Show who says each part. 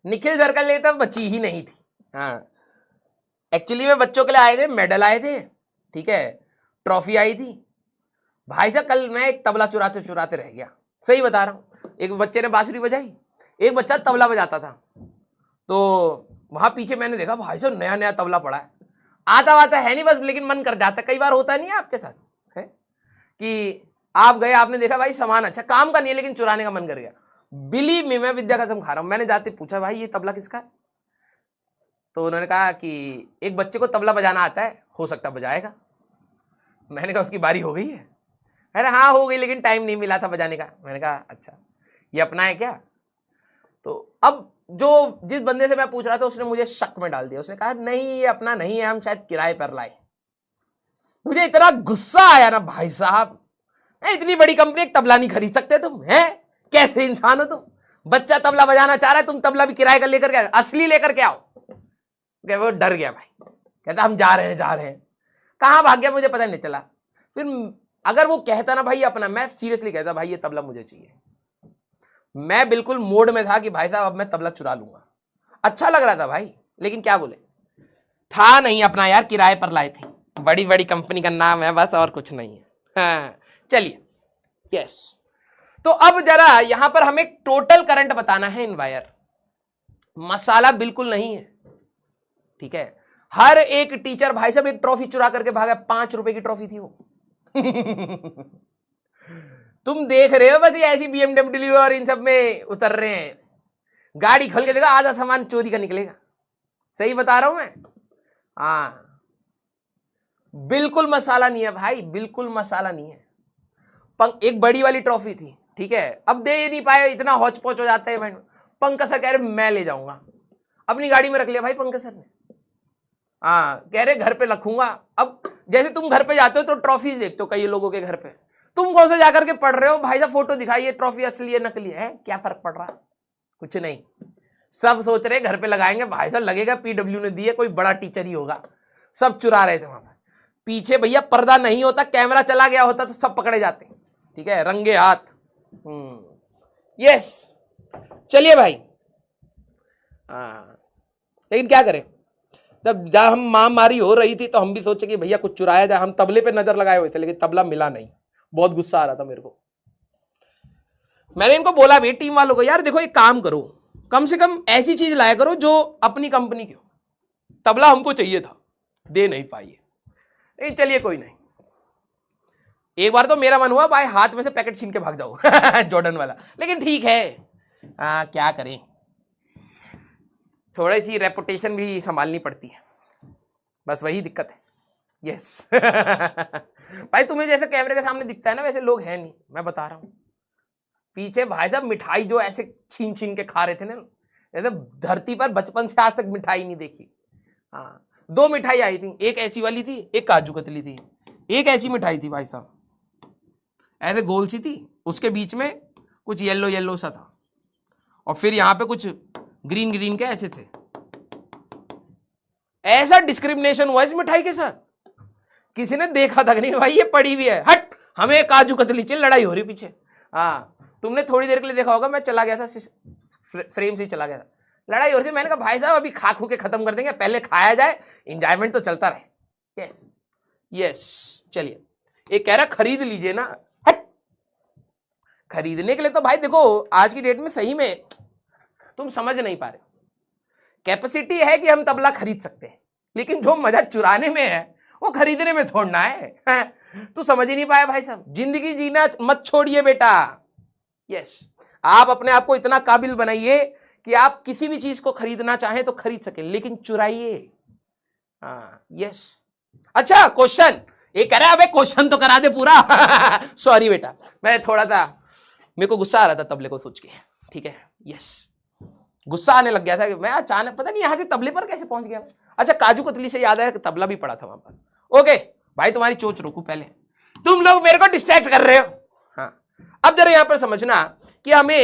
Speaker 1: Nikhil sir का लिए तब बची ही नहीं थी। हाँ, एक्चुअली में बच्चों के लिए आए थे, मेडल आए थे, ठीक है, ट्रॉफी आई थी। भाई साहब कल मैं एक तबला चुराते चुराते रह गया, सही बता रहा हूँ। एक बच्चे ने बांसुरी बजाई, एक बच्चा तबला बजाता था, तो वहां पीछे मैंने देखा भाई साहब नया नया तबला पड़ा है, आता वाता है नहीं बस, लेकिन मन कर जाता है। कई बार होता नहीं है आपके साथ, है कि आप गए, आपने देखा भाई सामान अच्छा, काम का नहीं है, लेकिन चुराने का मन कर गया। बिलीव मी, मैं विद्या कसम खा रहा हूं, मैंने जाते पूछा भाई ये तबला किसका है, तो उन्होंने कहा कि एक बच्चे को तबला बजाना आता है, हो सकता बजाएगा। मैंने कहा उसकी बारी हो गई है? अरे हाँ हो गई, लेकिन टाइम नहीं मिला था बजाने का। मैंने कहा अच्छा, ये अपना है क्या? तो अब जो जिस बंदे से मैं पूछ रहा था उसने मुझे शक में डाल दिया, उसने कहा नहीं ये अपना नहीं है, हम शायद किराए पर लाए। मुझे इतना गुस्सा आया ना भाई साहब, इतनी बड़ी कंपनी एक तबला नहीं खरीद सकते तुम? हैं कैसे इंसान हो तुम? बच्चा तबला बजाना चाह रहा है, तुम तबला भी किराए का लेकर के असली लेकर के आओ। वो डर गया भाई, कहता हम जा रहे हैं। कहां भाग गया मुझे पता नहीं चला। फिर अगर वो कहता ना भाई अपना, मैं सीरियसली कहता भाई ये तबला मुझे चाहिए। मैं बिल्कुल मोड में था कि भाई साहब अब मैं तबला चुरा लूंगा। अच्छा लग रहा था भाई, लेकिन क्या बोले, था नहीं अपना यार, किराए पर लाए थे, बड़ी बड़ी कंपनी का नाम है बस, और कुछ नहीं है। हाँ चलिए, यस। तो अब जरा यहां पर हमें टोटल करंट बताना है इन वायर। मसाला बिल्कुल नहीं है, ठीक है। हर एक टीचर भाई साहब एक ट्रॉफी चुरा करके भागा, 5 रुपए की ट्रॉफी थी वो। तुम देख रहे हो बस ये ऐसी BMW और इन सब में उतर रहे हैं, गाड़ी खोल के देखो आधा सामान चोरी का निकलेगा। सही बता रहा हूं मैं? हाँ, बिल्कुल मसाला नहीं है भाई, बिल्कुल मसाला नहीं है। एक बड़ी वाली ट्रॉफी थी, ठीक है, अब दे नहीं पाए, इतना हौच पौच हो जाता है। पंकज सर कह रहे मैं ले जाऊंगा, अपनी गाड़ी में रख लिया भाई पंकज सर ने। हाँ, कह रहे घर पे रखूंगा। अब जैसे तुम घर पे जाते हो तो ट्रॉफीज देखते हो कई लोगों के घर पे, तुम कौन सा जाकर के पढ़ रहे हो भाई साहब, फोटो दिखाइए ट्रॉफी असली है नकली है, क्या फर्क पड़ रहा? कुछ नहीं। सब सोच रहे घर पे लगाएंगे, भाई साहब लगेगा PW ने दी है, कोई बड़ा टीचर ही होगा। सब चुरा रहे थे वहां पर। पीछे भैया पर्दा नहीं होता, कैमरा चला गया होता तो सब पकड़े जाते, ठीक है, रंगे हाथ। यस, चलिए भाई। लेकिन क्या करें, जब हम महामारी हो रही थी तो हम भी सोचे कि भैया कुछ चुराया जाए। हम तबले पे नजर लगाए हुए थे, लेकिन तबला मिला नहीं। बहुत गुस्सा आ रहा था मेरे को। मैंने इनको बोला भी टीम वालों को, यार देखो एक काम करो, कम से कम ऐसी चीज लाया करो जो अपनी कंपनी की हो। तबला हमको चाहिए था, दे नहीं पाइए। नहीं चलिए कोई नहीं। एक बार तो मेरा मन हुआ भाई हाथ में से पैकेट छीन के भाग जाओ जॉर्डन वाला, लेकिन ठीक है, क्या करें, थोड़ी सी रेपुटेशन भी संभालनी पड़ती है, बस वही दिक्कत है। यस भाई तुम्हें जैसे कैमरे के सामने दिखता है ना, वैसे लोग हैं नहीं, मैं बता रहा हूं। पीछे भाई साहब मिठाई जो ऐसे छीन छीन के खा रहे थे ना, जैसे धरती पर बचपन से आज तक मिठाई नहीं देखी। हाँ, 2 मिठाई आई थी, एक ऐसी वाली थी, एक काजू कतली थी। एक ऐसी मिठाई थी भाई साहब, ऐसे गोल सी थी, उसके बीच में कुछ येलो येलो सा था, और फिर यहां पे कुछ ग्रीन ग्रीन के ऐसे थे। ऐसा डिस्क्रिमिनेशन हुआ इस मिठाई के साथ, किसी ने देखा था कि नहीं भाई ये पड़ी हुई है, हट हमें काजू कतली चाहिए, लड़ाई हो रही पीछे। हाँ, तुमने थोड़ी देर के लिए देखा होगा, मैं चला गया था, फ्रेम से ही चला गया था, लड़ाई हो रही थी। मैंने कहा भाई साहब अभी खा खू के खत्म कर देंगे, पहले खाया जाए, इंजॉयमेंट तो चलता रहे। यस यस, चलिए। एक कह रहा खरीद लीजिए ना, हट, खरीदने के लिए तो भाई देखो आज की डेट में सही में तुम समझ नहीं पा रहे। कैपेसिटी है कि हम तबला खरीद सकते हैं, लेकिन जो मजा चुराने में है वो खरीदने में थोड़ना है। तू समझ ही नहीं पाया भाई साहब। जिंदगी जीना मत छोड़िए बेटा। यस, आप अपने आप को इतना काबिल बनाइए कि आप किसी भी चीज को खरीदना चाहें तो खरीद सके, लेकिन चुराइए। यस। अच्छा क्वेश्चन, ये कह रहा है अबे क्वेश्चन तो करा दे पूरा। सॉरी बेटा, मैं थोड़ा सा, मेरे को गुस्सा आ रहा था तबले को सोच के, ठीक है। यस, गुस्सा आने लग गया था कि मैं अचानक पता नहीं यहां से तबले पर कैसे पहुंच गया। अच्छा, काजू कतली से याद आया कि तबला भी पड़ा था वहां पर। ओके भाई, तुम्हारी चोच रोकू पहले, तुम लोग मेरे को डिस्ट्रैक्ट कर रहे हो। हाँ, अब जरा यहां पर समझना कि हमें